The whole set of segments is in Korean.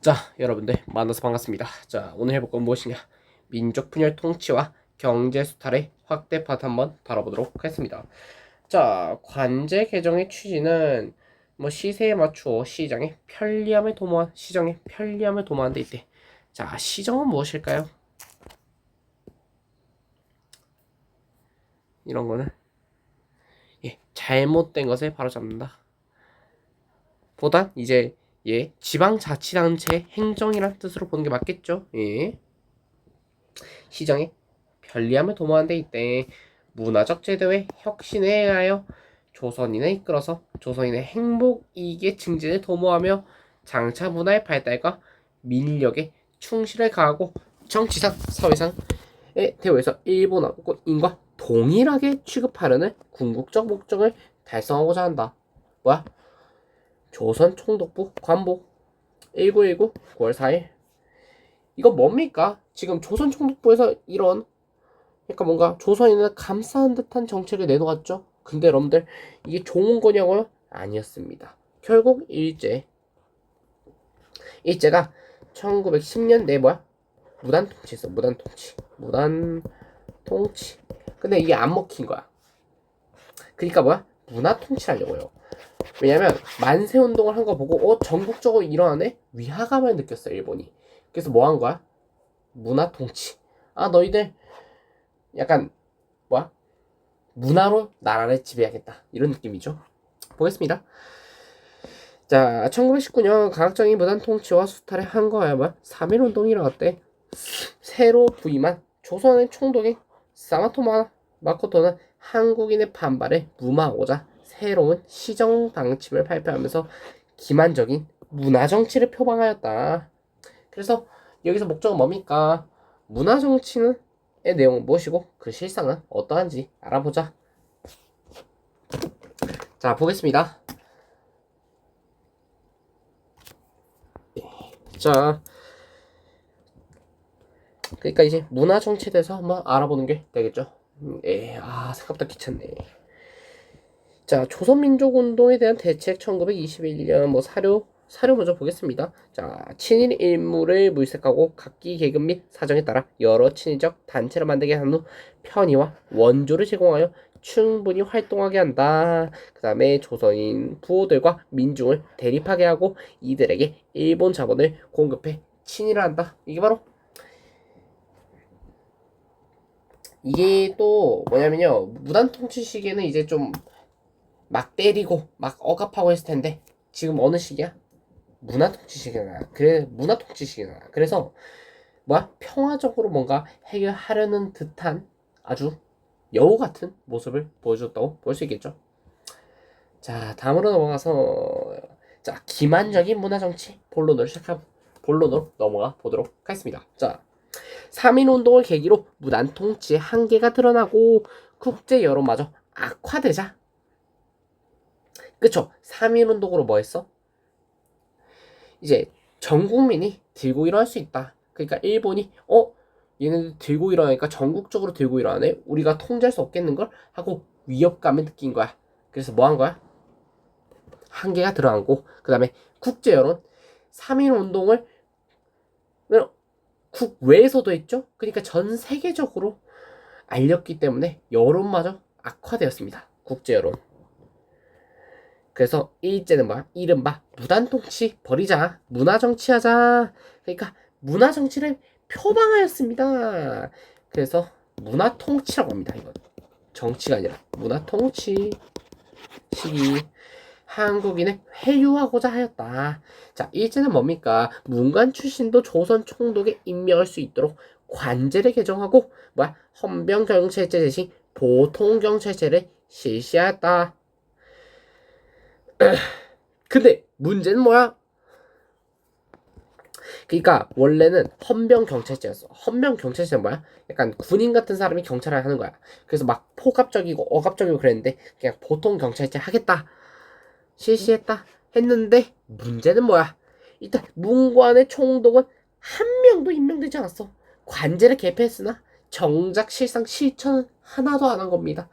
자, 여러분들 만나서 반갑습니다. 자, 오늘 해볼 건 무엇이냐? 민족 분열 통치와 경제 수탈의 확대판 한번 다뤄보도록 하겠습니다. 자, 관제 개정의 취지는 시세에 맞추어 시장의 편리함을 도모한 데 있대. 자, 시정은 무엇일까요? 이런 거는 잘못된 것을 바로잡는다. 보단 이제 지방자치단체 행정이란 뜻으로 보는 게 맞겠죠. 시정의 편리함을 도모한 데 있대. 문화적 제도의 혁신에 의하여 조선인을 이끌어서 조선인의 행복 이익의 증진을 도모하며 장차 문화의 발달과 민력의 충실을 가하고 정치상 사회상의 대우에서 일본인과 동일하게 취급하려는 궁극적 목적을 달성하고자 한다. 뭐야? 조선 총독부 관복 1919 9월 4일. 이거 뭡니까? 지금 조선 총독부에서 이런 뭔가 조선인을 감싸는 듯한 정책을 내놓았죠. 근데 여러분들 이게 좋은 거냐고요? 아니었습니다. 결국 일제가 1910년 내 무단 통치했어. 무단 통치. 근데 이게 안 먹힌 거야. 그러니까 문화 통치하려고요. 왜냐면 만세 운동을 한 거 보고 전국적으로 일어나네? 위화감을 느꼈어 일본이. 그래서 뭐 한 거야? 문화 통치. 아 너희들 약간 문화로 나라를 지배하겠다 이런 느낌이죠. 보겠습니다. 자, 1919년 강학정이 무단 통치와 수탈을 한 거야. 3.1 운동이 일어났대. 새로 부임한 조선의 총독인 사마토 마코토는 한국인의 반발을 무마하고자 새로운 시정 방침을 발표하면서 기만적인 문화 정치를 표방하였다. 그래서 여기서 목적은 뭡니까? 문화 정치의 내용은 무엇이고 그 실상은 어떠한지 알아보자. 자, 보겠습니다. 자, 그러니까 이제 문화 정치에 대해서 한번 알아보는 게 되겠죠. 생각보다 귀찮네. 자, 조선민족운동에 대한 대책 1921년 사료 먼저 보겠습니다. 자, 친일 일물을 물색하고 각기 계급 및 사정에 따라 여러 친일적 단체를 만들게 한 후 편의와 원조를 제공하여 충분히 활동하게 한다. 그 다음에 조선인 부호들과 민중을 대립하게 하고 이들에게 일본 자본을 공급해 친일을 한다. 이게 또 뭐냐면요. 무단 통치 시기에는 이제 좀 막 때리고 막 억압하고 했을 텐데 지금 어느 시기야? 문화 통치 시기잖아. 문화 통치 시기잖아. 그래서 평화적으로 뭔가 해결하려는 듯한 아주 여우 같은 모습을 보여줬다고 볼 수 있겠죠. 자, 다음으로 넘어가서 기만적인 문화 정치 본론으로 넘어가 보도록 하겠습니다. 자, 3.1 운동을 계기로 무단 통치의 한계가 드러나고 국제 여론마저 악화되자. 그쵸? 3.1 운동으로 뭐 했어? 이제 전 국민이 들고 일어날 수 있다. 그러니까 일본이 얘네들 들고 일어나니까 전국적으로 들고 일어나네. 우리가 통제할 수 없겠는 걸 하고 위협감을 느낀 거야. 그래서 뭐 한 거야? 한계가 드러나고 그다음에 국제 여론 3.1 운동을 국외에서도 했죠. 그러니까 전 세계적으로 알렸기 때문에 여론마저 악화되었습니다. 국제 여론. 그래서 일제는 이른바 무단통치 버리자. 문화정치하자. 그러니까 문화정치를 표방하였습니다. 그래서 문화통치라고 합니다. 이건 정치가 아니라 문화통치 시기. 한국인을 회유하고자 하였다. 자, 일제는 뭡니까? 문관 출신도 조선 총독에 임명할 수 있도록 관제를 개정하고 헌병경찰제 대신 보통경찰제를 실시하였다. 근데 문제는 뭐야? 그러니까 원래는 헌병경찰제였어. 헌병경찰제는 뭐야? 약간 군인 같은 사람이 경찰을 하는 거야. 그래서 포갑적이고 억압적이고 그랬는데 그냥 보통 경찰제 하겠다. 실시했다. 했는데 문제는 뭐야? 일단 문관의 총독은 한 명도 임명되지 않았어. 관제를 개폐했으나 정작 실상 실천은 하나도 안 한 겁니다.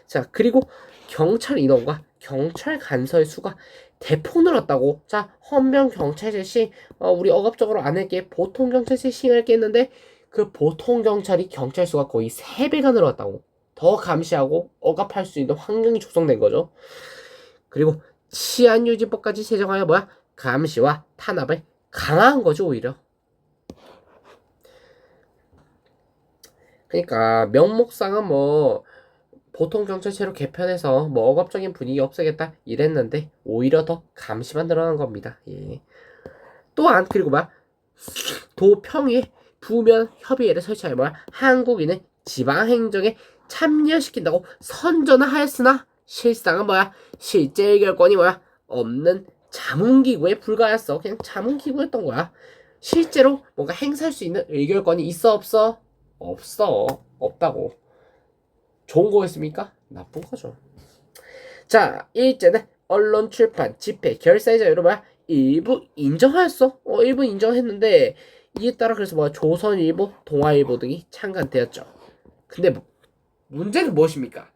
자, 그리고 경찰 인원과 경찰 간서의 수가 대폭 늘었다고. 자, 헌병 경찰제 시 우리 억압적으로 안 할게. 보통 경찰제 시행할게 했는데 그 보통 경찰이 경찰 수가 거의 3배가 늘었다고. 더 감시하고 억압할 수 있는 환경이 조성된 거죠. 그리고 치안유지법까지 제정하여 뭐야? 감시와 탄압을 강화한 거죠, 오히려. 그러니까 명목상은 뭐 보통 경찰체로 개편해서 뭐 억압적인 분위기 없애겠다 이랬는데 오히려 더 감시만 늘어난 겁니다. 예. 또한 그리고 막 도평에 부면 협의회를 설치하여 뭐야 한국인을 지방행정에 참여시킨다고 선전을 하였으나 실상은 뭐야 실제 의결권이 뭐야 없는 자문기구에 불과했어. 그냥 자문기구였던 거야. 실제로 뭔가 행사할 수 있는 의결권이 있어 없어? 없어. 없다고. 좋은 거였습니까? 나쁜 거죠. 자, 일제는 언론, 출판, 집회, 결사의 자유로 뭐야 일부 인정하였어. 일부 인정했는데 이에 따라 그래서 뭐야 조선일보, 동아일보 등이 창간되었죠. 근데 문제는 무엇입니까?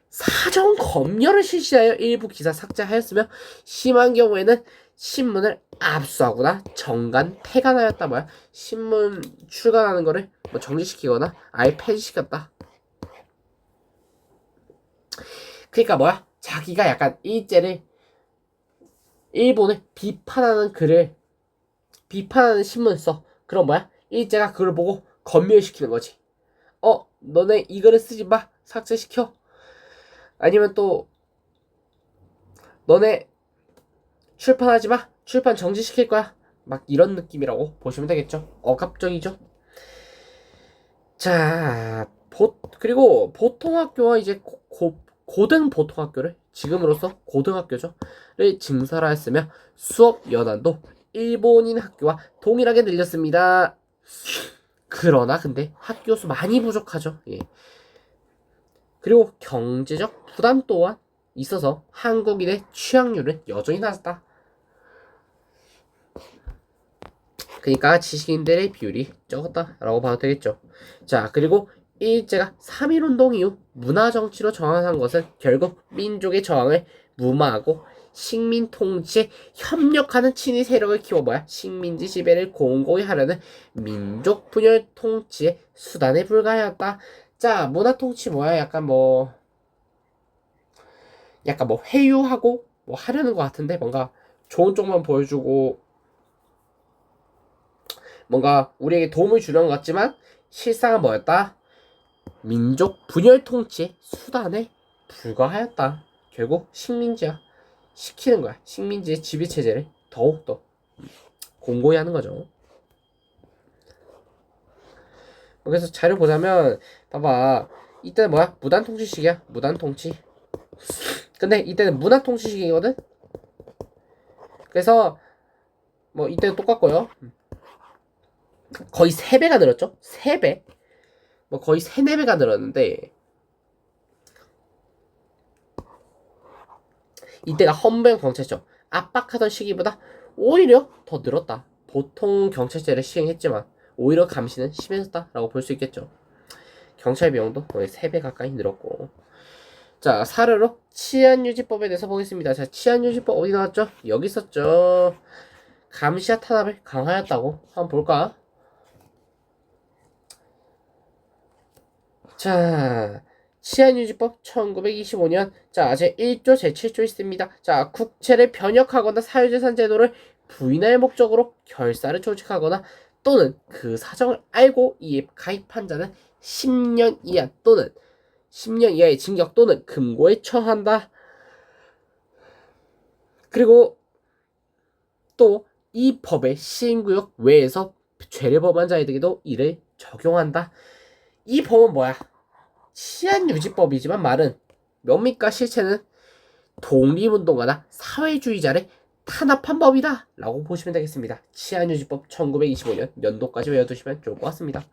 사전 검열을 실시하여 일부 기사 삭제하였으며 심한 경우에는 신문을 압수하거나 정간 폐간하였다. 뭐야 신문 출간하는 거를 뭐 정지시키거나 아예 폐지시켰다. 그러니까 뭐야 자기가 약간 일제를 일본을 비판하는 글을 비판하는 신문을 써. 그럼 뭐야 일제가 그걸 보고 검열시키는 거지. 너네 이 글을 쓰지 마. 삭제시켜. 아니면 또 너네 출판하지 마. 출판 정지시킬 거야. 막 이런 느낌이라고 보시면 되겠죠. 억압적이죠. 자, 그리고 보통학교와 이제 고등 보통학교를 지금으로서 고등학교죠.를 증설하였으며 수업 연한도 일본인 학교와 동일하게 늘렸습니다. 그러나 근데 학교 수 많이 부족하죠. 예. 그리고 경제적 부담 또한 있어서 한국인의 취학률은 여전히 낮았다. 그러니까 지식인들의 비율이 적었다라고 봐도 되겠죠. 자, 그리고 일제가 3.1운동 이후 문화정치로 정확한 것은 결국 민족의 저항을 무마하고 식민 통치에 협력하는 친위 세력을 키워 뭐야 식민지 지배를 공고히 하려는 민족 분열 통치의 수단에 불과하였다. 자, 문화 통치 뭐야? 약간 뭐 회유하고 뭐 하려는 것 같은데 뭔가 좋은 쪽만 보여주고 뭔가 우리에게 도움을 주려는 것 같지만 실상은 뭐였다? 민족 분열 통치의 수단에 불과하였다. 결국 식민지화 시키는 거야. 식민지의 지배 체제를 더욱더 공고히 하는 거죠. 그래서 자료 보자면 봐봐. 이때는 뭐야? 무단 통치식이야. 무단 통치. 근데 이때는 문화 통치식이거든. 그래서 뭐 이때는 똑같고요. 거의 3배가 늘었죠. 3배. 뭐 거의 3, 4배가 늘었는데 이때가 헌병 경찰청 압박하던 시기보다 오히려 더 늘었다. 보통 경찰제를 시행했지만 오히려 감시는 심해졌다라고 볼 수 있겠죠. 경찰 비용도 거의 3배 가까이 늘었고. 자, 사례로 치안유지법에 대해서 보겠습니다. 자, 치안유지법 어디 나왔죠? 여기 있었죠. 감시와 탄압을 강화했다고 한번 볼까? 자, 치안유지법 1925년 자, 제1조 제7조 있습니다. 자, 국채를 변역하거나 사유재산 제도를 부인할 목적으로 결사를 조직하거나 또는 그 사정을 알고 이에 가입한 자는 10년 이하 또는 10년 이하의 징역 또는 금고에 처한다. 그리고 또 이 법의 시행구역 외에서 죄를 범한 자에게도 이를 적용한다. 이 법은 뭐야? 치안유지법이지만 말은 뭡니까? 실체는 독립운동가나 사회주의자를 탄압한 법이다 라고 보시면 되겠습니다. 치안유지법 1925년 연도까지 외워두시면 좋을 것 같습니다.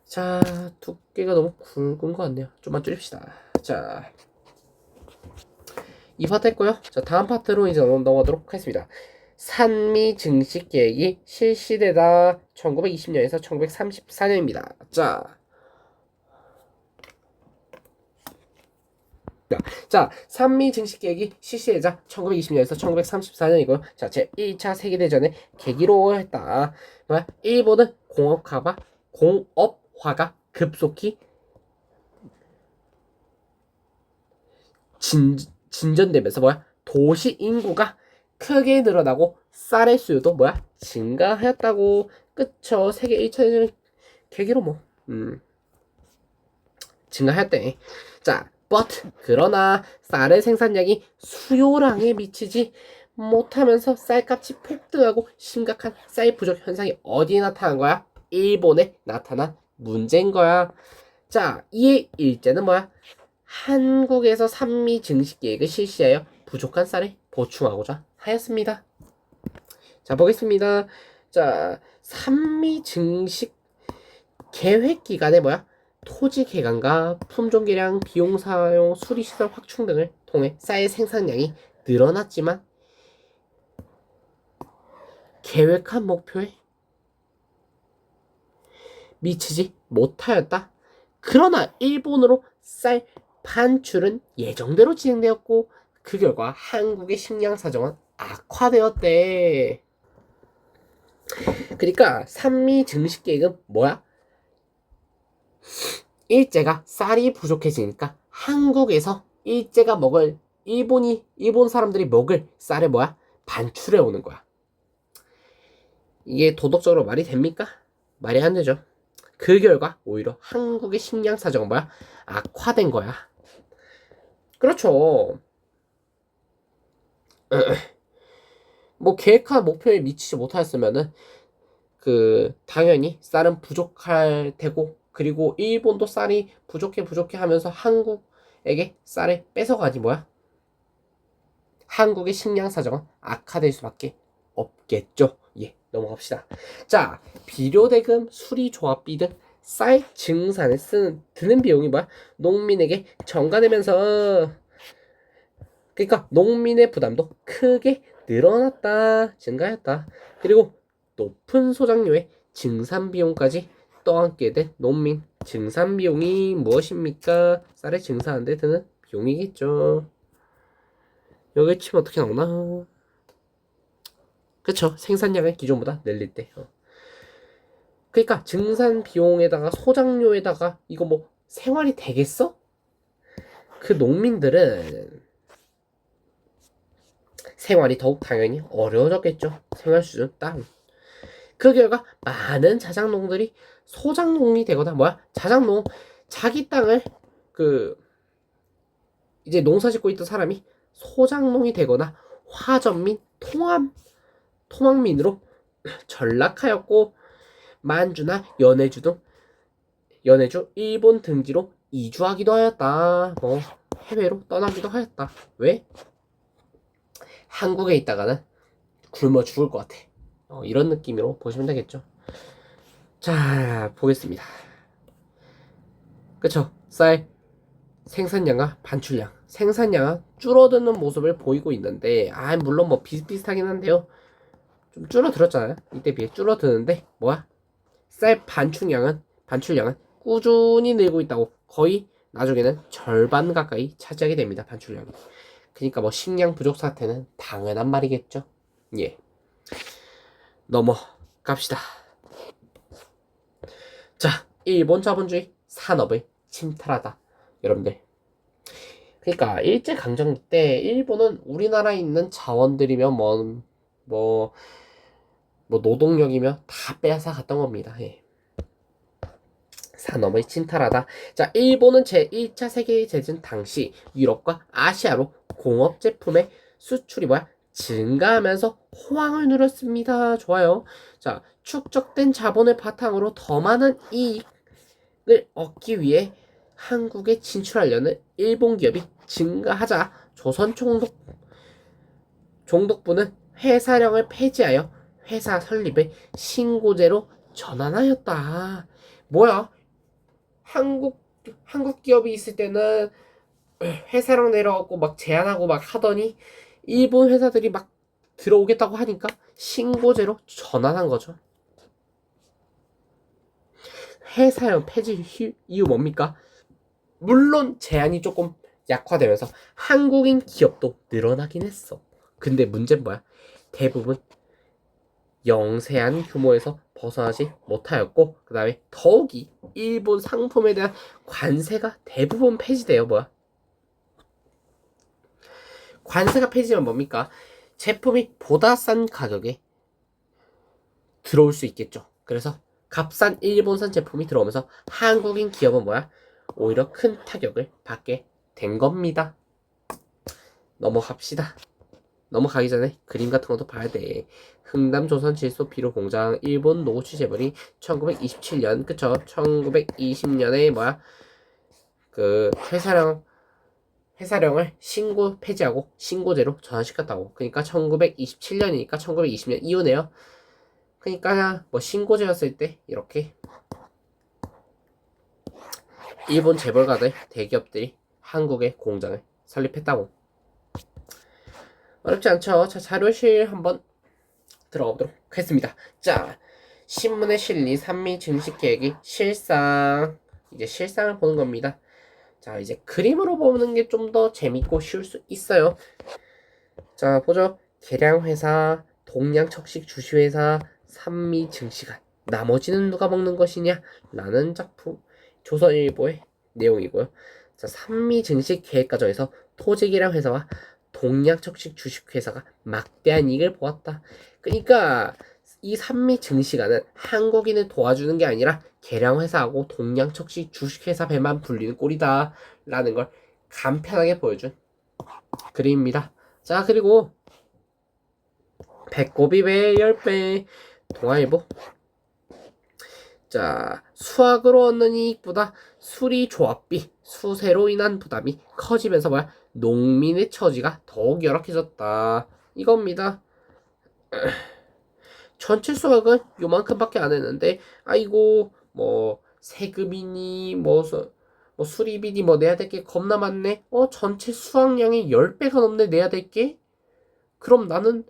자, 두께가 너무 굵은 것 같네요. 좀만 줄입시다. 자, 이 파트 했고요. 자, 다음 파트로 이제 넘어가도록 하겠습니다. 산미 증식 계획이 실시되다 1920년에서 1934년입니다. 자, 자, 산미 증식 계획이 실시되자 1920년에서 1934년이고요. 자, 제1차 세계대전의 계기로 했다. 뭐야? 일본은 공업화가 급속히 진전되면서 뭐야? 도시 인구가 크게 늘어나고 쌀의 수요도 뭐야? 증가하였다고. 그쵸? 세계 1차 대전 계기로 뭐 증가하였대. 자, but 그러나 쌀의 생산량이 수요량에 미치지 못하면서 쌀값이 폭등하고 심각한 쌀 부족 현상이 어디에 나타난 거야? 일본에 나타난 문제인 거야. 자, 이의 일제는 뭐야? 한국에서 산미 증식 계획을 실시하여 부족한 쌀을 보충하고자 하였습니다. 자, 보겠습니다. 자, 산미 증식 계획 기간에 뭐야? 토지 개간과 품종 개량, 비용 사용, 수리 시설 확충 등을 통해 쌀 생산량이 늘어났지만 계획한 목표에 미치지 못하였다. 그러나 일본으로 쌀 반출은 예정대로 진행되었고 그 결과 한국의 식량 사정은 악화되었대. 그러니까 산미 증식 계획은 뭐야? 일제가 쌀이 부족해지니까 한국에서 일제가 먹을 일본 사람들이 먹을 쌀을 뭐야? 반출해 오는 거야. 이게 도덕적으로 말이 됩니까? 말이 안 되죠. 그 결과 오히려 한국의 식량 사정은 뭐야? 악화된 거야. 그렇죠. 뭐 계획한 목표에 미치지 못하였으면은 당연히 쌀은 부족할 테고 그리고 일본도 쌀이 부족해 하면서 한국에게 쌀을 뺏어가니 뭐야? 한국의 식량 사정은 악화될 수밖에 없겠죠. 예, 넘어갑시다. 자, 비료대금, 수리조합비 등 쌀 증산에 드는 비용이 뭐야? 농민에게 전가되면서 그러니까 농민의 부담도 크게 늘어났다, 증가했다. 그리고 높은 소작료의 증산 비용까지 떠안게 된 농민. 증산 비용이 무엇입니까? 쌀을 증산하는데 드는 비용이겠죠. 여기 치면 어떻게 나오나? 그쵸? 생산량을 기존보다 늘릴 때. 그러니까 증산 비용에다가 소작료에다가 이거 뭐 생활이 되겠어? 그 농민들은 생활이 더욱 당연히 어려워졌겠죠. 생활 수준 다운. 그 결과 많은 자작농들이 소작농이 되거나 뭐야? 자작농 자기 땅을 이제 농사 짓고 있던 사람이 소작농이 되거나 화전민, 토막민으로 전락하였고 만주나 연해주, 일본 등지로 이주하기도 하였다. 뭐 해외로 떠나기도 하였다. 왜? 한국에 있다가는 굶어 죽을 것 같아. 이런 느낌으로 보시면 되겠죠. 자, 보겠습니다. 그쵸? 쌀 생산량과 반출량. 생산량은 줄어드는 모습을 보이고 있는데, 물론 뭐 비슷비슷하긴 한데요. 좀 줄어들었잖아요. 이때 비해 줄어드는데, 뭐야? 쌀 반출량은 꾸준히 늘고 있다고 거의 나중에는 절반 가까이 차지하게 됩니다. 반출량이. 그러니까 뭐 식량 부족 사태는 당연한 말이겠죠. 예. 넘어갑시다. 자, 일본 자본주의 산업을 침탈하다. 여러분들. 그러니까 일제강점기 때 일본은 우리나라에 있는 자원들이면 뭐 노동력이며 다 빼앗아 갔던 겁니다. 예. 산업을 침탈하다. 자, 일본은 제1차 세계대전 당시 유럽과 아시아로 공업 제품의 수출이 뭐야? 증가하면서 호황을 누렸습니다. 좋아요. 자, 축적된 자본을 바탕으로 더 많은 이익을 얻기 위해 한국에 진출하려는 일본 기업이 증가하자 조선 총독부는 회사령을 폐지하여 회사 설립을 신고제로 전환하였다. 뭐야? 한국 기업이 있을 때는 회사랑 내려가고 막 제한하고 막 하더니 일본 회사들이 막 들어오겠다고 하니까 신고제로 전환한 거죠. 회사형 폐지 이유 뭡니까? 물론 제한이 조금 약화되면서 한국인 기업도 늘어나긴 했어. 근데 문제는 뭐야? 대부분 영세한 규모에서 벗어나지 못하였고, 그 다음에 더욱이 일본 상품에 대한 관세가 대부분 폐지돼요. 뭐야? 관세가 폐지되면 뭡니까? 제품이 보다 싼 가격에 들어올 수 있겠죠. 그래서 값싼 일본산 제품이 들어오면서 한국인 기업은 뭐야? 오히려 큰 타격을 받게 된 겁니다. 넘어갑시다. 넘어가기 전에 그림 같은 것도 봐야 돼. 흥남 조선 질소 비료 공장 일본 노구치 재벌이 1927년 그쵸? 1920년에 뭐야? 그 회사령을 신고 폐지하고 신고제로 전환시켰다고. 그러니까 1927년이니까 1920년 이후네요. 그러니까 뭐 신고제였을 때 이렇게 일본 재벌가들 대기업들이 한국에 공장을 설립했다고. 어렵지 않죠? 자, 자료실 한번 들어가 보도록 하겠습니다. 자, 신문의 실리 산미 증식 계획이 실상. 이제 실상을 보는 겁니다. 자, 이제 그림으로 보는 게 좀 더 재밌고 쉬울 수 있어요. 자, 보죠. 계량회사, 동양척식 주시회사, 산미 증식안. 나머지는 누가 먹는 것이냐? 라는 작품. 조선일보의 내용이고요. 자, 산미 증식 계획 과정에서 토지계량 회사와 동양척식 주식회사가 막대한 이익을 보았다. 그러니까 이 산미 증식안은 한국인을 도와주는 게 아니라 계량회사하고 동양척식 주식회사 배만 불리는 꼴이다 라는 걸 간편하게 보여준 그림입니다. 자, 그리고 배꼽이 왜 10배 동아일보. 자, 수확으로 얻는 이익보다 수리 조합비, 수세로 인한 부담이 커지면서 뭐야? 농민의 처지가 더욱 열악해졌다. 이겁니다. 전체 수확은 요만큼밖에 안 했는데, 아이고, 뭐, 세금이니, 뭐 수리비니, 뭐, 내야 될 게 겁나 많네? 전체 수확량의 10배가 넘네, 내야 될 게? 그럼 나는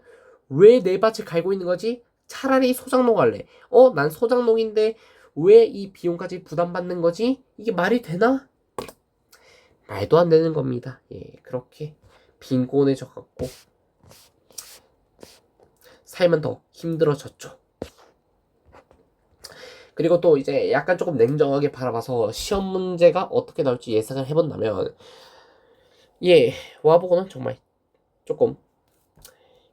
왜 내 밭을 갈고 있는 거지? 차라리 소장농 할래. 난 소장농인데, 왜 이 비용까지 부담받는 거지? 이게 말이 되나? 말도 안 되는 겁니다. 예, 그렇게 빈곤해져 갖고 삶은 더 힘들어졌죠. 그리고 또 이제 약간 조금 냉정하게 바라봐서 시험 문제가 어떻게 나올지 예상을 해본다면, 예, 와보고는 정말 조금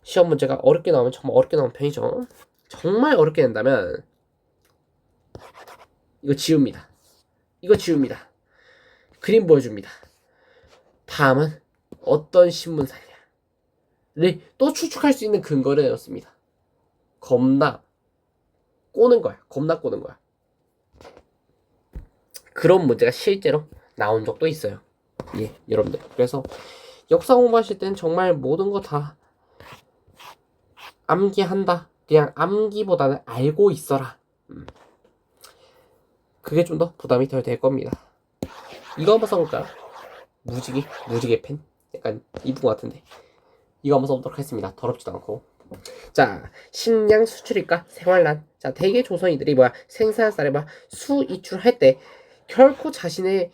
시험 문제가 어렵게 나오면 정말 어렵게 나오는 편이죠. 정말 어렵게 낸다면 이거 지웁니다. 이거 지웁니다. 그림 보여줍니다. 다음은 어떤 신문사냐를 또 추측할 수 있는 근거를 내었습니다. 겁나 꼬는 거야. 겁나 꼬는 거야. 그런 문제가 실제로 나온 적도 있어요. 예, 여러분들. 그래서 역사 공부하실 땐 정말 모든 거 다 암기한다. 그냥 암기보다는 알고 있어라. 그게 좀 더 부담이 덜 될 겁니다. 이거 한번 써볼까요? 무지개 펜? 약간 이쁜 것 같은데. 이거 한번 써보도록 하겠습니다. 더럽지도 않고. 자, 식량 수출입과 생활난. 자, 대개 조선인들이 뭐야? 생산한 쌀을 막 수입출할 때 결코 자신이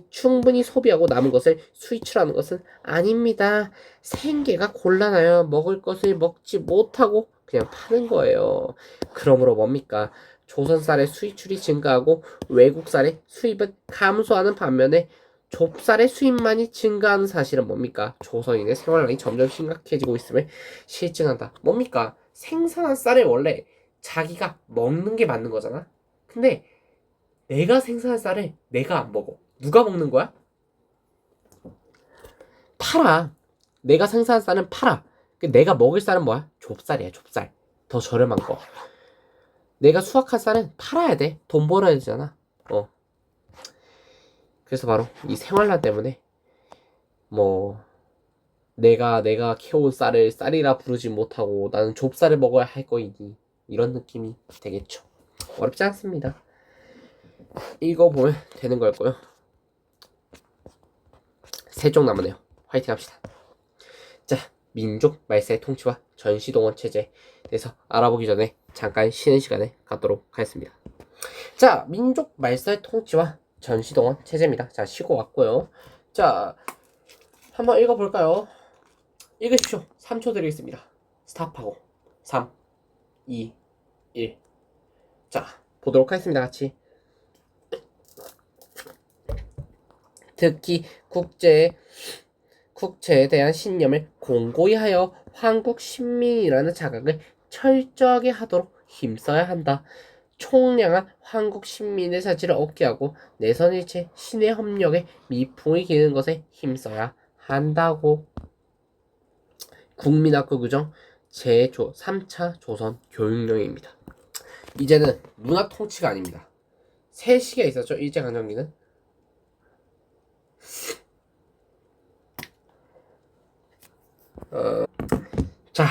충분히 소비하고 남은 것을 수입출하는 것은 아닙니다. 생계가 곤란하여 먹을 것을 먹지 못하고 그냥 파는 거예요. 그러므로 뭡니까? 조선 쌀의 수입출이 증가하고 외국 쌀의 수입은 감소하는 반면에 좁쌀의 수입만이 증가하는 사실은 뭡니까? 조선인의 생활난이 점점 심각해지고 있음을 실증한다. 뭡니까? 생산한 쌀을 원래 자기가 먹는 게 맞는 거잖아. 근데 내가 생산한 쌀을 내가 안 먹어. 누가 먹는 거야? 팔아. 내가 생산한 쌀은 팔아. 내가 먹을 쌀은 뭐야? 좁쌀이야, 좁쌀. 더 저렴한 거. 내가 수확한 쌀은 팔아야 돼. 돈 벌어야 되잖아. 그래서 바로 이 생활난 때문에 뭐 내가 키워온 쌀을 쌀이라 부르지 못하고 나는 좁쌀을 먹어야 할 거이니 이런 느낌이 되겠죠. 어렵지 않습니다. 읽어보면 되는 거였고요. 세 쪽 남았네요. 화이팅 합시다. 자, 민족 말세 통치와 전시동원 체제에 대해서 알아보기 전에 잠깐 쉬는 시간에 갖도록 하겠습니다. 자, 민족 말살 통치와 전시동원 체제입니다. 자, 쉬고 왔고요. 자, 한번 읽어볼까요? 읽으십시오. 3초 드리겠습니다. 스탑하고 3, 2, 1. 자, 보도록 하겠습니다. 같이. 특히 국제에 대한 신념을 공고히 하여 한국 신민이라는 자각을 철저하게 하도록 힘써야 한다. 총량한 한국 신민의 자질을 얻게 하고 내선일체 신의 협력에 미풍이 기는 것에 힘써야 한다고. 국민학교 규정 제3차 조선 교육령입니다. 이제는 문화 통치가 아닙니다. 세 시기가 있었죠. 일제강점기는. 자,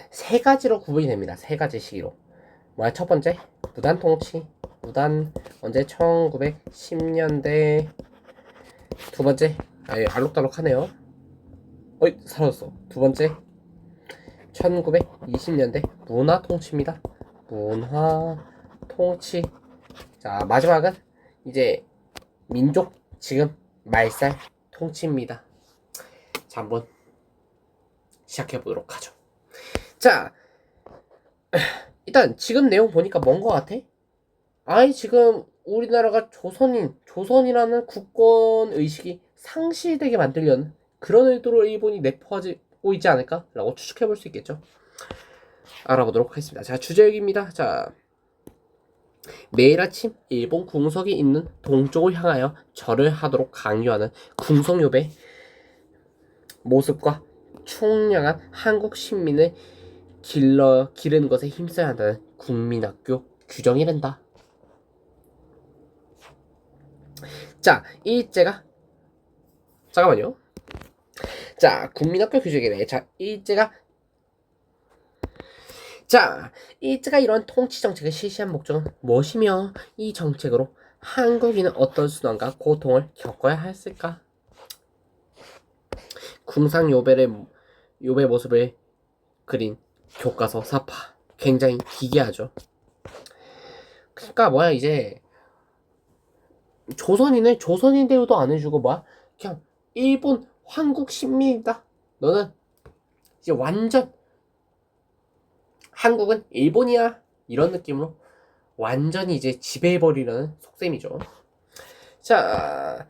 세 가지로 구분이 됩니다. 세 가지 시기로. 뭐야? 첫 번째, 무단 통치. 무단 언제 1910년대. 두 번째, 알록달록하네요. 어이, 사라졌어. 두 번째, 1920년대 문화 통치입니다. 문화 통치. 자, 마지막은 이제 민족 지금 말살 통치입니다. 자, 한번 시작해 보도록 하죠. 자, 일단 지금 내용 보니까 뭔 것 같아? 아이, 지금 우리나라가 조선이라는 국권 의식이 상실되게 만들려는 그런 의도로 일본이 내포하고 있지 않을까라고 추측해 볼 수 있겠죠. 알아보도록 하겠습니다. 자, 주제역입니다. 자, 매일 아침 일본 궁석이 있는 동쪽을 향하여 절을 하도록 강요하는 궁성요배 모습과 총량한 한국 신민을 기르는 것에 힘써야 한다는 국민학교 규정이란다. 자, 일제가 잠깐만요. 자, 국민학교 규정이래. 자, 일제가 이런 통치 정책을 실시한 목적은 무엇이며 이 정책으로 한국인은 어떤 수난과 고통을 겪어야 했을까? 궁상 요배 모습을 그린 교과서 사파 굉장히 기괴하죠. 그러니까 뭐야, 이제 조선인 대우도 안 해주고 뭐야, 그냥 일본 한국 신민이다. 너는 이제 완전 한국은 일본이야, 이런 느낌으로 완전히 이제 지배해버리려는 속셈이죠. 자,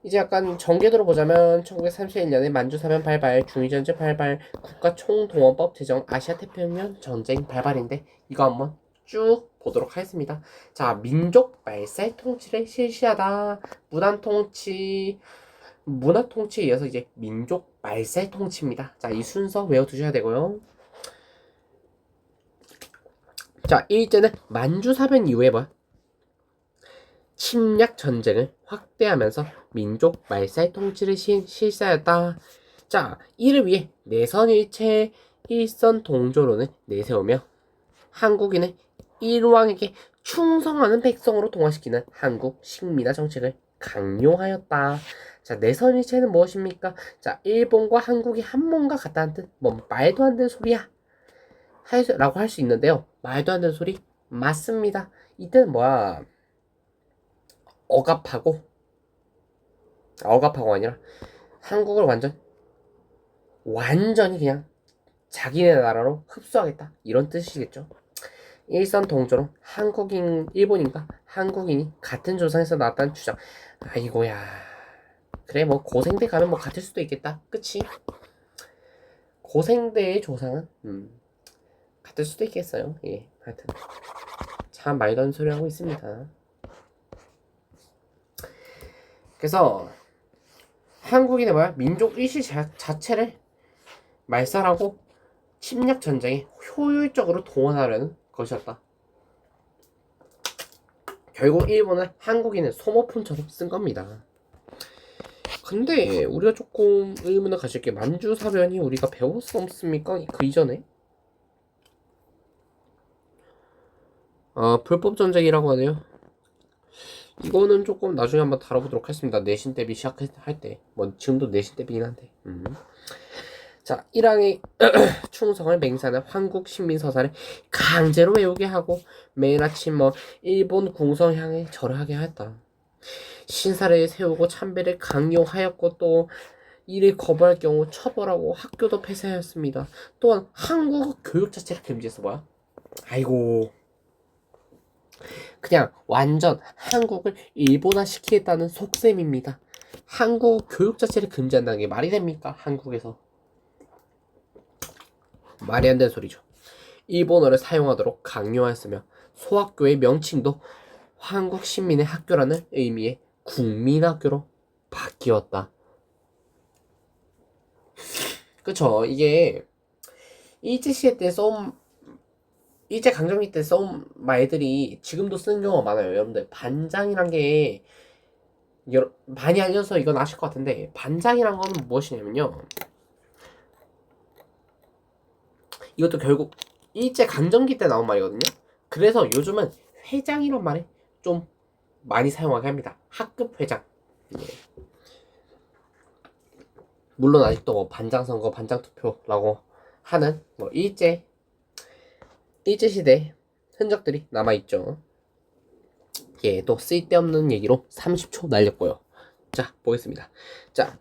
이제 약간 전개도로 보자면 1931년에 만주사변 발발, 중위전제 발발, 국가총동원법 제정, 아시아태평양 전쟁 발발인데 이거 한번 쭉 보도록 하겠습니다. 자, 민족 말살 통치를 실시하다. 문화 통치에 이어서 이제 민족 말살 통치입니다. 자, 이 순서 외워두셔야 되고요. 자, 일제는 만주사변 이후에 뭐야? 침략 전쟁을 확대하면서 민족 말살 통치를 실시하였다. 자, 이를 위해 내선일체 일선 동조론을 내세우며 한국인을 일왕에게 충성하는 백성으로 동화시키는 한국 식민화 정책을 강요하였다. 자, 내선일체는 무엇입니까? 자, 일본과 한국이 한 몸과 같다는 뜻. 뭐 말도 안 되는 소리야 라고 할 수 있는데요. 말도 안 되는 소리 맞습니다. 이때는 뭐야? 억압하고 아니라 한국을 완전히 그냥 자기네 나라로 흡수하겠다, 이런 뜻이겠죠. 일선 동조로 일본인과 한국인이 같은 조상에서 나왔다는 주장. 아이고야, 그래, 뭐 고생대 가면 뭐 같을 수도 있겠다, 그치? 고생대의 조상은 같을 수도 있겠어요. 예, 하여튼 참 말도 안 소리 하고 있습니다. 그래서 한국인의 뭐야? 민족 의식 자체를 말살하고 침략 전쟁에 효율적으로 동원하려는 것이었다. 결국 일본은 한국인을 소모품처럼 쓴 겁니다. 근데 우리가 조금 의문을 가질 게, 만주사변이 우리가 배웠었습니까? 그 이전에? 불법 전쟁이라고 하네요. 이거는 조금 나중에 한번 다뤄보도록 하겠습니다. 내신 대비 시작할 때. 뭐 지금도 내신 대비긴 한데. 자, 일왕의 충성을 맹세하는 한국 신민 서사를 강제로 외우게 하고 매일 아침 일본 궁성 향해 절하게 했다. 신사를 세우고 참배를 강요하였고 또 이를 거부할 경우 처벌하고 학교도 폐쇄하였습니다. 또한 한국어 교육 자체를 금지해서 뭐야? 아이고 그냥 완전 한국을 일본화시키겠다는 속셈입니다. 한국 교육 자체를 금지한다는 게 말이 됩니까? 한국에서 말이 안 되는 소리죠. 일본어를 사용하도록 강요하였으며 소학교의 명칭도 한국 시민의 학교라는 의미의 국민학교로 바뀌었다. 그쵸. 이게 일제시대 때 써온 일제 강점기 때 써온 말들이 지금도 쓰는 경우가 많아요. 여러분들 반장이란 게 많이 알려서 이건 아실 것 같은데 반장이란 건 무엇이냐면요. 이것도 결국 일제 강점기 때 나온 말이거든요. 그래서 요즘은 회장이란 말을 좀 많이 사용하게 합니다. 학급 회장. 예. 물론 아직도 뭐 반장 선거, 반장 투표라고 하는 뭐 일제 시대 흔적들이 남아 있죠. 예, 또 쓸데없는 얘기로 30초 날렸고요. 자, 보겠습니다. 자,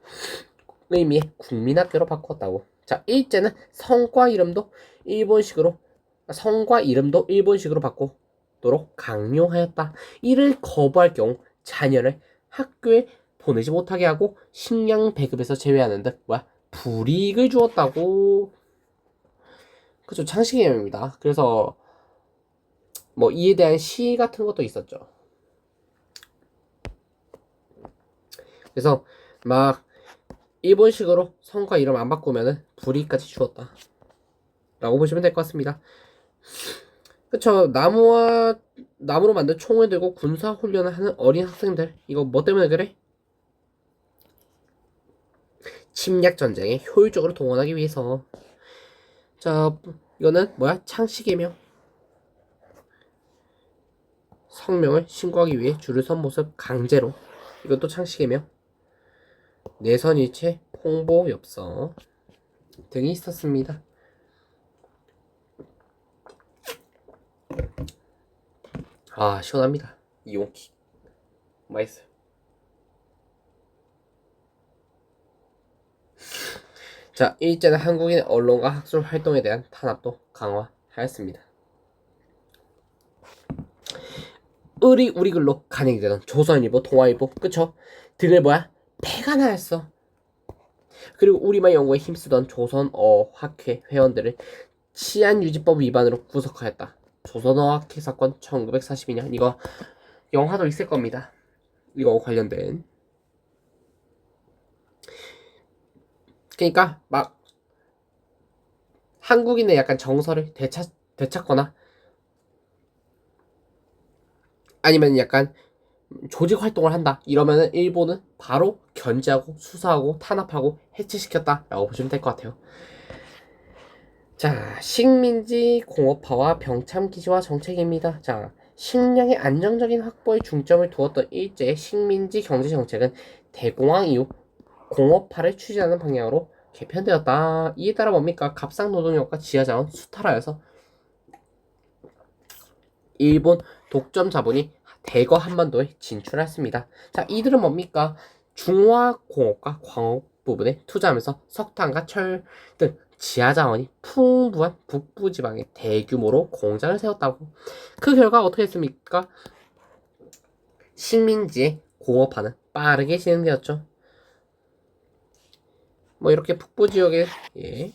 의미의 국민학교로 바꿨다고. 자, 일제는 성과 이름도 일본식으로 바꾸도록 강요하였다. 이를 거부할 경우 자녀를 학교에 보내지 못하게 하고 식량 배급에서 제외하는 등 불이익을 주었다고. 그죠, 창씨 개념입니다. 그래서 뭐 이에 대한 시 같은 것도 있었죠. 그래서 막 일본식으로 성과 이름 안 바꾸면은 불이익까지 주었다 라고 보시면 될 것 같습니다. 그쵸. 나무로 만든 총을 들고 군사 훈련을 하는 어린 학생들, 이거 뭐 때문에 그래? 침략 전쟁에 효율적으로 동원하기 위해서. 자, 이거는 뭐야? 창씨개명. 성명을 신고하기 위해 줄을 선 모습 강제로. 이것도 창씨개명. 내선일체 홍보 엽서 등이 있었습니다. 아, 시원합니다. 이용킥 맛있어요. 자, 일제는 한국인 언론과 학술 활동에 대한 탄압도 강화하였습니다. 우리 글로 간행되던 조선일보, 동아일보, 그쵸? 등을 폐간하였어. 그리고 우리말 연구에 힘쓰던 조선어학회 회원들을 치안유지법 위반으로 구속하였다. 조선어학회 사건 1942년. 이거 영화도 있을 겁니다. 이거 관련된. 그러니까 막 한국인의 약간 정서를 되찾거나 아니면 약간 조직 활동을 한다 이러면은 일본은 바로 견제하고 수사하고 탄압하고 해체시켰다라고 보시면 될 것 같아요. 자, 식민지 공업화와 병참 기지화 정책입니다. 자, 식량의 안정적인 확보에 중점을 두었던 일제의 식민지 경제 정책은 대공황 이후 공업화를 추진하는 방향으로 개편되었다. 이에 따라 뭡니까? 값상 노동력과 지하자원 수탈하여서 일본 독점 자본이 대거 한반도에 진출했습니다. 자, 이들은 뭡니까? 중화공업과 광업 부분에 투자하면서 석탄과 철 등 지하자원이 풍부한 북부 지방에 대규모로 공장을 세웠다고. 그 결과 어떻게 했습니까? 식민지의 공업화는 빠르게 진행되었죠. 뭐 이렇게 북부 지역에 예.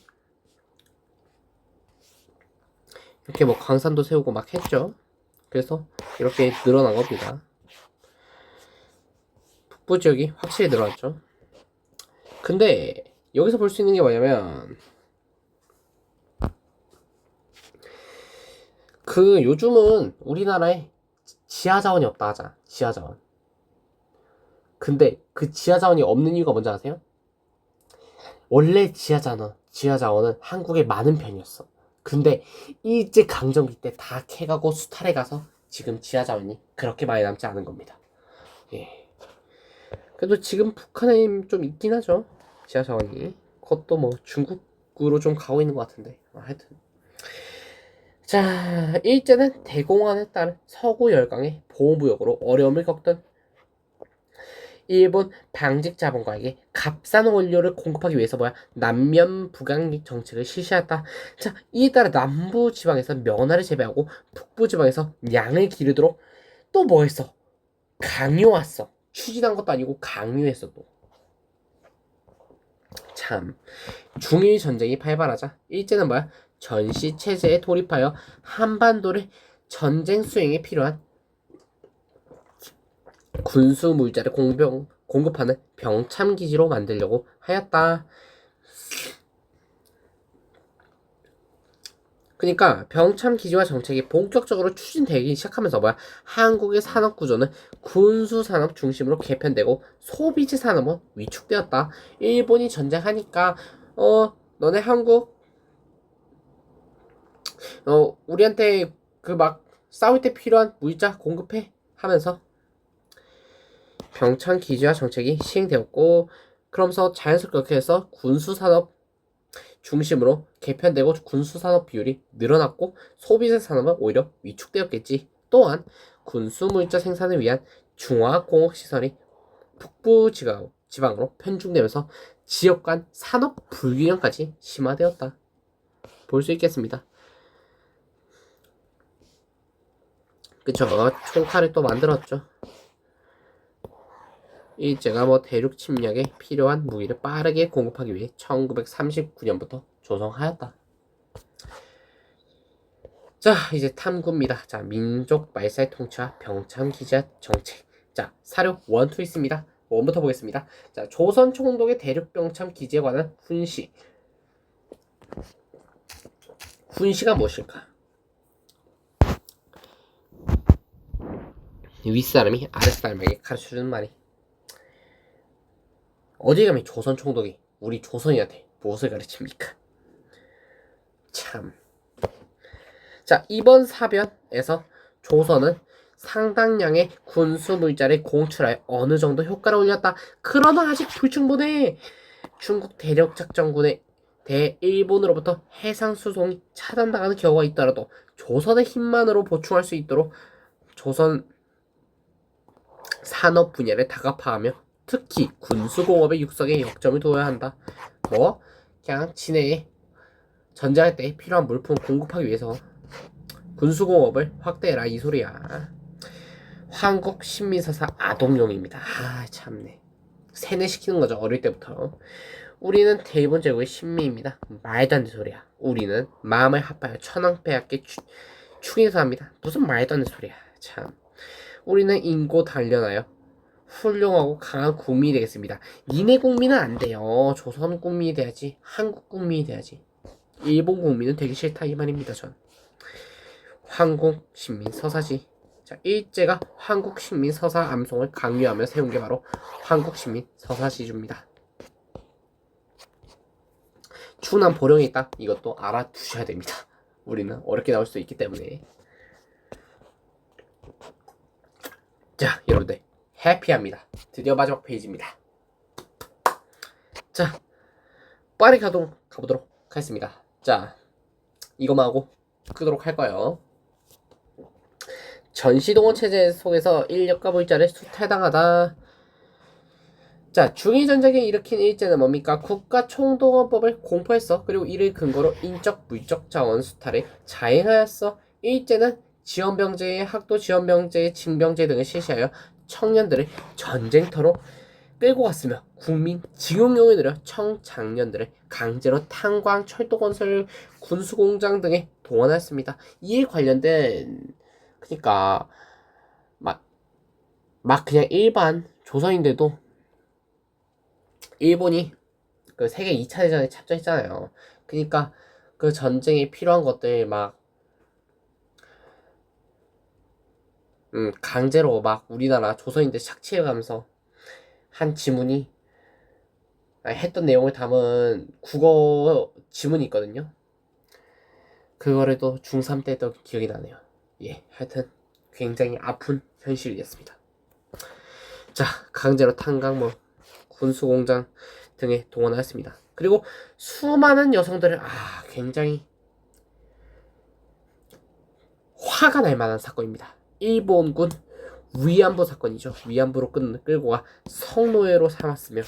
이렇게 뭐 광산도 세우고 막 했죠. 그래서 이렇게 늘어난 겁니다. 북부 지역이 확실히 늘어났죠. 근데 여기서 볼 수 있는 게 뭐냐면 그 요즘은 우리나라에 지하자원이 없다 하잖아. 지하자원. 근데 그 지하자원이 없는 이유가 뭔지 아세요? 원래 지하자원은 한국에 많은 편이었어. 근데 일제 강점기 때 다 캐가고 수탈해 가서 지금 지하자원이 그렇게 많이 남지 않은 겁니다. 예. 그래도 지금 북한에 좀 있긴 하죠. 지하자원이. 그것도 뭐 중국으로 좀 가고 있는 것 같은데. 하여튼. 자, 일제는 대공황에 따른 서구 열강의 보호무역으로 어려움을 겪던 일본 방직 자본가에게 값싼 원료를 공급하기 위해서 남면 북양 정책을 실시했다. 자, 이에 따라 남부 지방에서 면화를 재배하고 북부 지방에서 양을 기르도록 또 뭐 했어? 강요했어. 추진한 것도 아니고 강요했어 또. 참. 중일 전쟁이 발발하자 일제는 전시 체제에 돌입하여 한반도를 전쟁 수행에 필요한 군수 물자를 공급하는 병참 기지로 만들려고 하였다. 그러니까 병참 기지화 정책이 본격적으로 추진되기 시작하면서 한국의 산업 구조는 군수 산업 중심으로 개편되고 소비재 산업은 위축되었다. 일본이 전쟁하니까 너네 한국 우리한테 그 막 싸울 때 필요한 물자 공급해 하면서 병참 기지화 정책이 시행되었고 그러면서 자연스럽게 그렇게 해서 군수 산업 중심으로 개편되고 군수산업 비율이 늘어났고 소비재 산업은 오히려 위축되었겠지. 또한 군수물자 생산을 위한 중화공업시설이 북부 지방으로 편중되면서 지역 간 산업 불균형까지 심화되었다. 볼 수 있겠습니다. 그쵸. 총칼을 또 만들었죠. 일제가 대륙 침략에 필요한 무기를 빠르게 공급하기 위해 1939년부터 조성하였다. 자, 이제 탐구입니다. 자, 민족 말살 통치와 병참 기지화 정책. 자, 사료 1, 2 있습니다. 1부터 보겠습니다. 자, 조선 총독의 대륙 병참 기지에 관한 훈시. 훈시가 무엇일까? 윗사람이 아랫사람에게 가르쳐주는 말이 어디 가면 조선 총독이 우리 조선인한테 무엇을 가르칩니까? 참. 자, 이번 사변에서 조선은 상당량의 군수 물자를 공출하여 어느 정도 효과를 올렸다. 그러나 아직 불충분해. 중국 대륙 작전군에 대해 일본으로부터 해상 수송이 차단당하는 경우가 있더라도 조선의 힘만으로 보충할 수 있도록 조선 산업 분야를 다각화하며 특히 군수공업의 육성에 역점을 둬야 한다. 그냥 진해에 전쟁할 때 필요한 물품 공급하기 위해서 군수공업을 확대해라 이 소리야. 한국 신민사사 아동용입니다. 참네. 세뇌시키는 거죠 어릴 때부터. 우리는 대일본 제국의 신민입니다. 말도 안 되는 소리야. 우리는 마음을 합하여 천황폐하께 축인사합니다. 무슨 말도 안 되는 소리야. 참. 우리는 인고 단련하여 훌륭하고 강한 국민이 되겠습니다. 니네 국민은 안 돼요. 조선 국민이 돼야지. 한국 국민이 돼야지. 일본 국민은 되기 싫다 이 말입니다. 전. 한국 신민 서사지. 자, 일제가 한국 신민 서사 암송을 강요하며 세운 게 바로 한국 신민 서사시주입니다. 충남 보령에 있다. 이것도 알아두셔야 됩니다. 우리는 어렵게 나올 수 있기 때문에. 자, 여러분들 해피합니다. 드디어 마지막 페이지입니다. 자, 빠르게 가보도록 하겠습니다. 자, 이것만 하고 끄도록 할 거예요. 전시동원 체제 속에서 인력과 물자를 수탈당하다. 자, 중일전쟁에 일으킨 일제는 뭡니까? 국가총동원법을 공포했어. 그리고 이를 근거로 인적, 물적 자원 수탈을 자행하였어. 일제는 지원병제, 학도 지원병제, 징병제 등을 실시하여 청년들을 전쟁터로 끌고 갔으며 국민 징용령을 들여 청장년들을 강제로 탄광, 철도건설, 군수공장 등에 동원하였습니다. 이에 관련된 그러니까 막 그냥 일반 조선인들도 일본이 그 세계 2차 대전에 참전했잖아요. 그러니까 그 전쟁에 필요한 것들 강제로 우리나라 조선인들 착취해가면서 한 지문이 했던 내용을 담은 국어 지문이 있거든요. 그거를 또 중3 때 했던 기억이 나네요. 예, 하여튼 굉장히 아픈 현실이었습니다. 자, 강제로 탄광 군수공장 등에 동원하였습니다. 그리고 수많은 여성들을 굉장히 화가 날 만한 사건입니다. 일본군 위안부 사건이죠. 위안부로 끌고 가 성노예로 삼았으며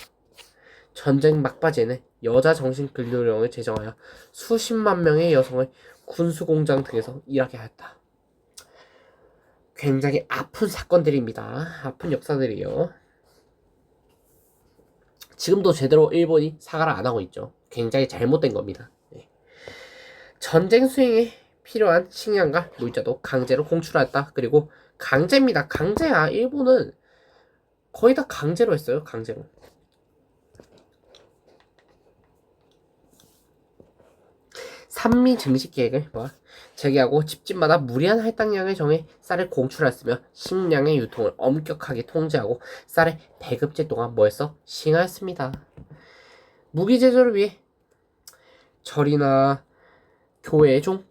전쟁 막바지에는 여자 정신근로령을 제정하여 수십만 명의 여성을 군수공장 등에서 일하게 하였다. 굉장히 아픈 사건들입니다. 아픈 역사들이요. 지금도 제대로 일본이 사과를 안 하고 있죠. 굉장히 잘못된 겁니다. 전쟁 수행에 필요한 식량과 물자도 강제로 공출하였다. 그리고 강제입니다. 강제야. 일본은 거의 다 강제로 했어요. 강제로. 산미 증식 계획을 제기하고 집집마다 무리한 할당량을 정해 쌀을 공출하였으며 식량의 유통을 엄격하게 통제하고 쌀의 배급제 동안 뭐했어? 시행하였습니다. 무기 제조를 위해 절이나 교회 중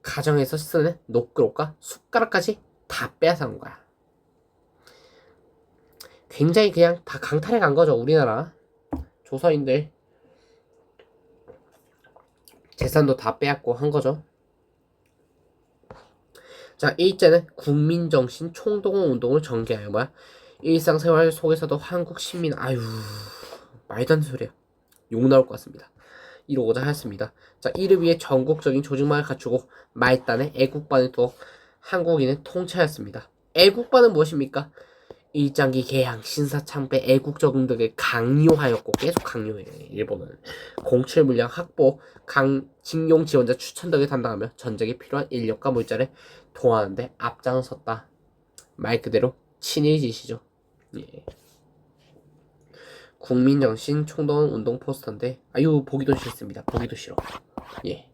가정에서 쓰는 녹그릇과 숟가락까지 다 빼앗아온 거야. 굉장히 그냥 다 강탈해 간 거죠. 우리나라 조선인들 재산도 다 빼앗고 한 거죠. 자, 일제는 국민정신 총동원 운동을 전개하여 일상생활 속에서도 한국 시민 말도 안 되는 소리야. 욕 나올 것 같습니다. 이루고자 하였습니다. 자, 이를 위해 전국적인 조직망을 갖추고 말단에 애국반을 두어 한국인을 통치하였습니다. 애국반은 무엇입니까? 일장기 개항, 신사창배, 애국적 등을 강요하였고 계속 강요해. 일본은 공출 물량 확보, 징용 지원자 추천 등을 담당하며 전쟁에 필요한 인력과 물자를 도하는데 앞장섰다. 말 그대로 친일짓이죠. 예. 국민정신 총동원 운동 포스터인데 보기도 싫습니다. 보기도 싫어. 예.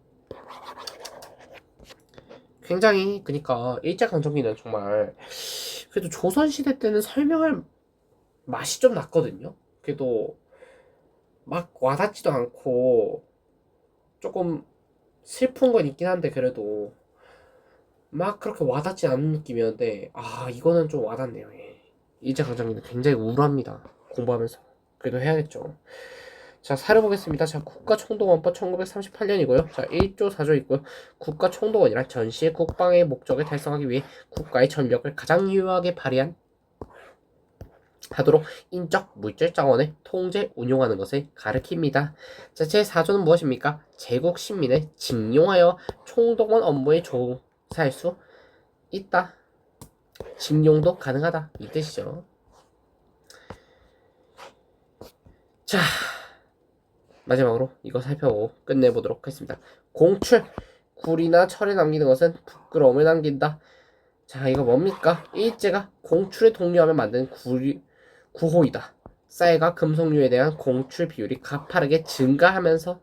굉장히 그니까 일제강점기는 정말 그래도 조선시대 때는 설명할 맛이 좀 났거든요. 그래도 막 와닿지도 않고 조금 슬픈 건 있긴 한데 그래도 막 그렇게 와닿지 않는 느낌이었는데 이거는 좀 와닿네요. 예. 일제강점기는 굉장히 우울합니다. 공부하면서 그래도 해야겠죠. 자, 살펴보겠습니다. 자, 국가총동원법 1938년이고요. 자, 1조 4조 있고요. 국가총동원이란 전시의 국방의 목적을 달성하기 위해 국가의 전력을 가장 유효하게 하도록 인적, 물질 자원을 통제, 운용하는 것을 가리킵니다. 자, 제4조는 무엇입니까? 제국 신민을 징용하여 총동원 업무에 종사할 수 있다. 징용도 가능하다. 이 뜻이죠. 자, 마지막으로 이거 살펴보고 끝내보도록 하겠습니다. 공출, 굴이나 철에 남기는 것은 부끄러움을 남긴다. 자, 이거 뭡니까? 일제가 공출에 독려하며 만든 구호이다. 쌀과 금속류에 대한 공출 비율이 가파르게 증가하면서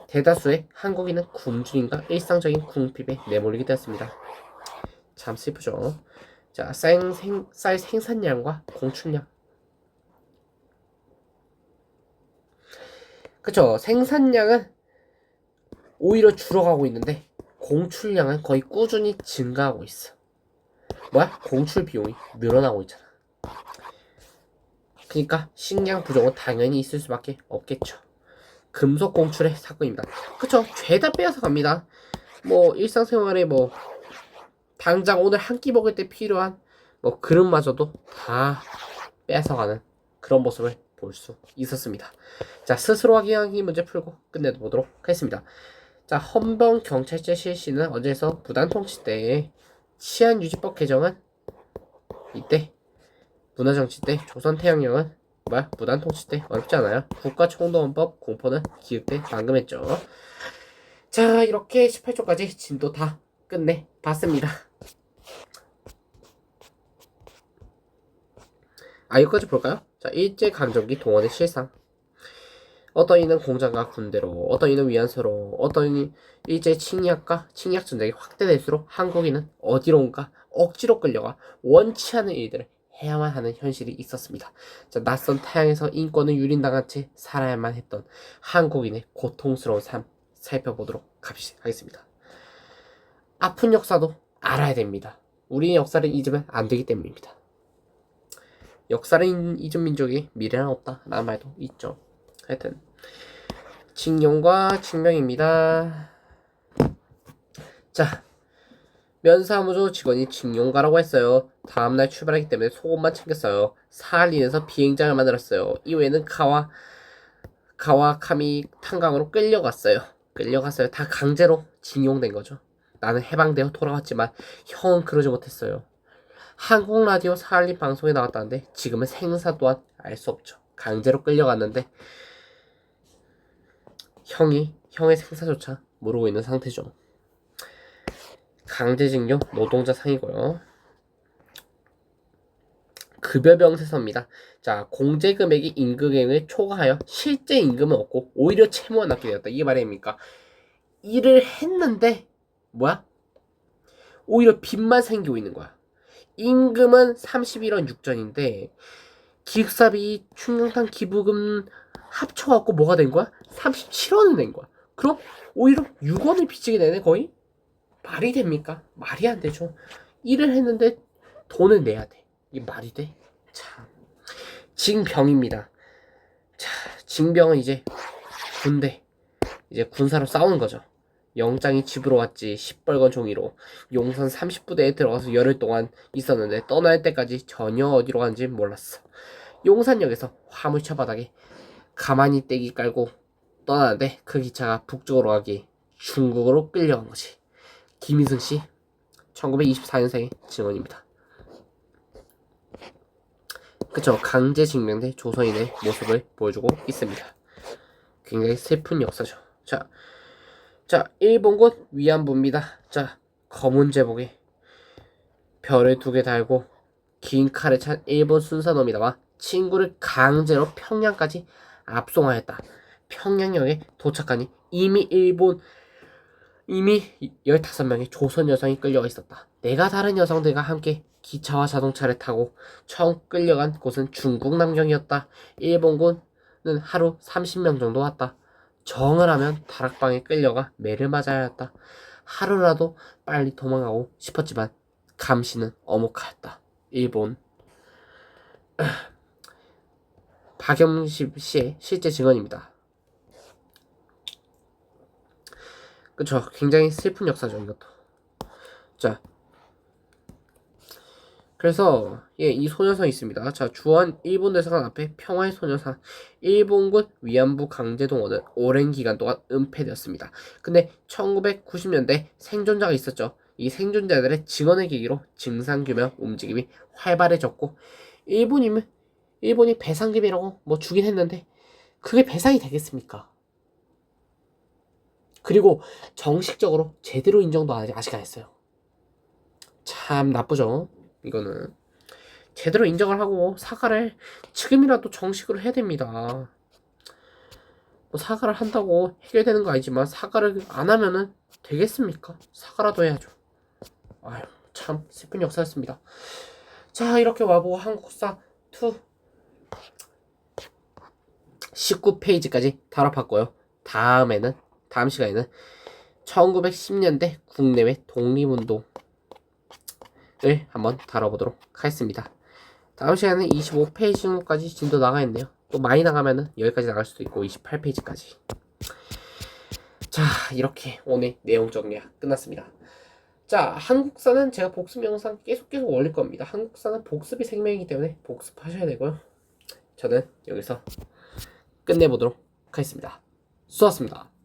대다수의 한국인은 굶주림과 일상적인 궁핍에 내몰리게 되었습니다. 참 슬프죠. 자, 쌀 생산량과 공출량. 그쵸. 생산량은 오히려 줄어가고 있는데 공출량은 거의 꾸준히 증가하고 있어. 공출 비용이 늘어나고 있잖아. 그러니까 식량 부족은 당연히 있을 수밖에 없겠죠. 금속 공출의 사건입니다. 그쵸. 죄다 빼앗아 갑니다. 일상생활에 당장 오늘 한 끼 먹을 때 필요한 그릇마저도 다 뺏어가는 그런 모습을 볼 수 있었습니다. 자, 스스로 확인하기 문제 풀고 끝내보도록 하겠습니다. 자, 헌병 경찰제 실시는 언제에서 무단통치 때 치안유지법 개정은 이때 문화정치 때 조선태양령은 무단통치 때 어렵지 않아요. 국가총동원법 공포는 기획 때 방금 했죠. 자, 이렇게 18조까지 진도 다 끝내봤습니다. 여기까지 볼까요? 자, 일제강점기 동원의 실상. 어떤 이는 공장과 군대로, 어떤 이는 위안소로, 어떤 이는 일제 침략과 침략전쟁이 확대될수록 한국인은 어디론가 억지로 끌려가 원치 않은 일들을 해야만 하는 현실이 있었습니다. 자, 낯선 타양에서 인권을 유린당한 채 살아야만 했던 한국인의 고통스러운 삶 살펴보도록 하겠습니다. 아픈 역사도 알아야 됩니다. 우리의 역사를 잊으면 안 되기 때문입니다. 역사를 잊은 민족이 미래는 없다 라는 말도 있죠. 하여튼 징용과 징명입니다. 자, 면사무소 직원이 징용 가라고 했어요. 다음날 출발하기 때문에 속옷만 챙겼어요. 사할린에서 비행장을 만들었어요. 이후에는 가와카미 탄강으로 끌려갔어요. 다 강제로 징용된 거죠. 나는 해방되어 돌아왔지만 형은 그러지 못했어요. 한국 라디오 사할린 방송에 나왔다는데 지금은 생사 또한 알 수 없죠. 강제로 끌려갔는데 형의 생사조차 모르고 있는 상태죠. 강제징용 노동자 상이고요. 급여병세서입니다. 자, 공제금액이 임금액을 초과하여 실제 임금은 없고 오히려 채무가 남게 되었다. 이게 말입니까? 일을 했는데 뭐야? 오히려 빚만 생기고 있는 거야. 임금은 31원 6전인데 기숙사비, 충격탄 기부금 합쳐갖고 뭐가 된 거야? 37원을 낸 거야. 그럼 오히려 6원을 빚지게 되네 거의? 말이 됩니까? 말이 안 되죠. 일을 했는데 돈을 내야 돼. 이게 말이 돼? 참. 징병입니다. 자, 징병은 이제 군대. 이제 군사로 싸우는 거죠. 영장이 집으로 왔지. 시뻘건 종이로. 용산 30부대에 들어가서 열흘 동안 있었는데 떠날 때까지 전혀 어디로 가는지 몰랐어. 용산역에서 화물차 바닥에 가만히 떼기 깔고 떠나는데 그 기차가 북쪽으로 가기 중국으로 끌려간 거지. 김희승 씨, 1924년생의 증언입니다. 그쵸, 강제징명된 조선인의 모습을 보여주고 있습니다. 굉장히 슬픈 역사죠. 자, 일본군 위안부입니다. 자, 검은 제복에 별을 2개 달고 긴 칼에 찬 일본 순사놈이다와 친구를 강제로 평양까지 압송하였다. 평양역에 도착하니 이미 15명의 조선 여성이 끌려가 있었다. 내가 다른 여성들과 함께 기차와 자동차를 타고 처음 끌려간 곳은 중국 남경이었다. 일본군은 하루 30명 정도 왔다. 정을 하면 다락방에 끌려가 매를 맞아야 했다. 하루라도 빨리 도망가고 싶었지만 감시는 엄혹하였다. 일본 박영십 씨의 실제 증언입니다. 그쵸, 굉장히 슬픈 역사죠 이것도. 자, 그래서 이 소녀상이 있습니다. 자, 주한 일본 대사관 앞에 평화의 소녀상. 일본군 위안부 강제동원은 오랜 기간 동안 은폐되었습니다. 근데 1990년대 생존자가 있었죠. 이 생존자들의 증언을 계기로 진상규명 움직임이 활발해졌고 일본이 배상금이라고 뭐 주긴 했는데 그게 배상이 되겠습니까? 그리고 정식적으로 제대로 인정도 아직 안 했어요. 참 나쁘죠. 이거는 제대로 인정을 하고 사과를 지금이라도 정식으로 해야 됩니다. 뭐 사과를 한다고 해결되는 거 아니지만 사과를 안 하면은 되겠습니까? 사과라도 해야죠. 아유, 참 슬픈 역사였습니다. 자, 이렇게 와보고 한국사 2 19페이지까지 다뤄봤고요. 다음 시간에는 1910년대 국내외 독립운동 을 한번 다뤄보도록 하겠습니다. 다음 시간에는 25페이지 정도까지 진도 나가있네요. 또 많이 나가면은 여기까지 나갈 수도 있고 28페이지까지. 자, 이렇게 오늘 내용 정리가 끝났습니다. 자, 한국사는 제가 복습 영상 계속 올릴 겁니다. 한국사는 복습이 생명이기 때문에 복습하셔야 되고요. 저는 여기서 끝내보도록 하겠습니다. 수고하셨습니다.